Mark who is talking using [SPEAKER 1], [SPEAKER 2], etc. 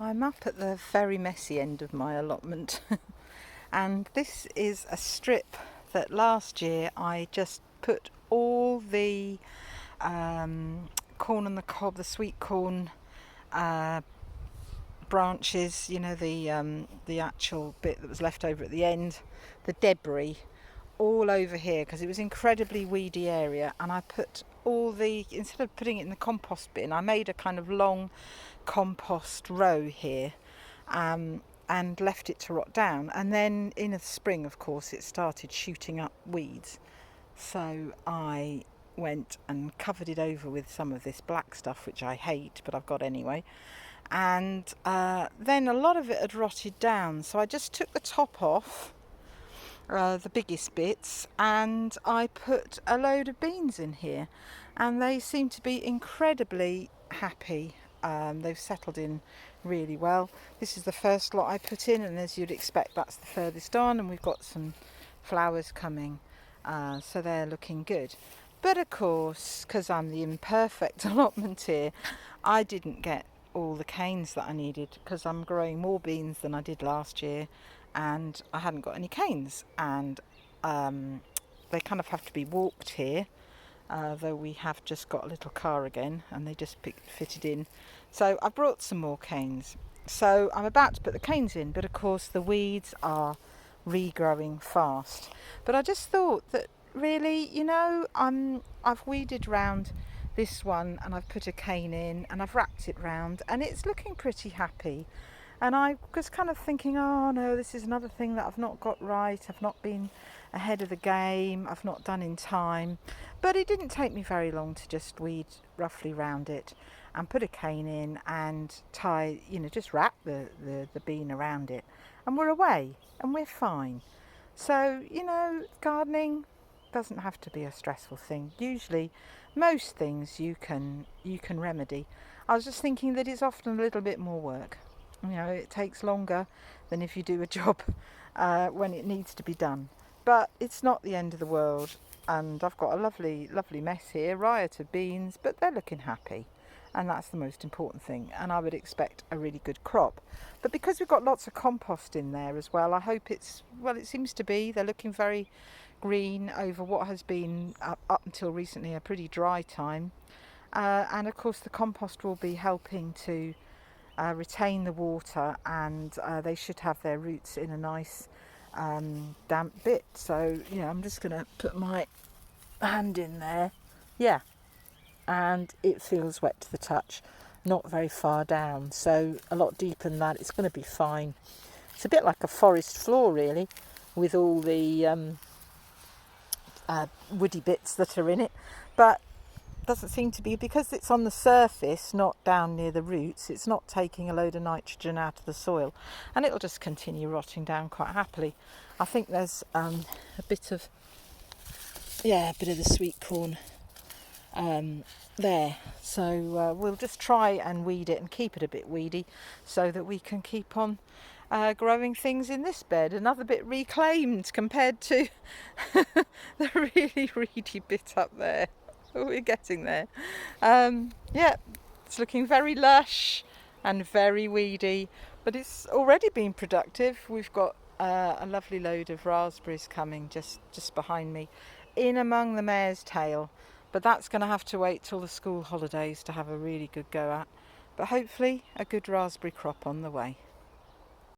[SPEAKER 1] I'm up at the very messy end of my allotment and this is a strip that last year I just put all the corn on the cob, the sweet corn branches, you know, the actual bit that was left over at the end, the debris, all over here because it was incredibly weedy area, and I put all the, instead of putting it in the compost bin, I made a kind of long compost row here, and left it to rot down, and then in the spring of course it started shooting up weeds, so I went and covered it over with some of this black stuff which I hate but I've got anyway, and then a lot of it had rotted down, so I just took the top off, the biggest bits, and I put a load of beans in here, and they seem to be incredibly happy. They've settled in really well. This is the first lot I put in, and as you'd expect that's the furthest on, and we've got some flowers coming, so they're looking good. But of course, because I'm the imperfect allotment here, I didn't get all the canes that I needed because I'm growing more beans than I did last year, and I hadn't got any canes, and they kind of have to be walked here, though we have just got a little car again and they just fitted in. So I brought some more canes, so I'm about to put the canes in, but of course the weeds are regrowing fast. But I just thought that really, you know, I've weeded round this one and I've put a cane in and I've wrapped it round and it's looking pretty happy. And I was kind of thinking, oh no, this is another thing that I've not got right. I've not been ahead of the game. I've not done in time. But it didn't take me very long to just weed roughly round it and put a cane in and tie, you know, just wrap the bean around it. And we're away and we're fine. So, you know, gardening doesn't have to be a stressful thing. Usually, most things you can remedy. I was just thinking that it's often a little bit more work. You know, it takes longer than if you do a job when it needs to be done. But it's not the end of the world, and I've got a lovely mess here, riot of beans, but they're looking happy, and that's the most important thing, and I would expect a really good crop. But because we've got lots of compost in there as well, I hope it seems to be, they're looking very green over what has been up until recently a pretty dry time, and of course the compost will be helping to retain the water, and they should have their roots in a nice damp bit. So, you know, I'm just going to put my hand in there, yeah, and it feels wet to the touch, not very far down, so a lot deeper than that. It's going to be fine. It's a bit like a forest floor really, with all the woody bits that are in it, but doesn't seem to be, because it's on the surface, not down near the roots, it's not taking a load of nitrogen out of the soil, and it'll just continue rotting down quite happily. I think there's a bit of the sweet corn there, so we'll just try and weed it and keep it a bit weedy so that we can keep on growing things in this bed. Another bit reclaimed compared to the really reedy bit up there. We're getting there. Yeah, it's looking very lush and very weedy, but it's already been productive. We've got a lovely load of raspberries coming just behind me, in among the mare's tail, but that's going to have to wait till the school holidays to have a really good go at. But hopefully a good raspberry crop on the way.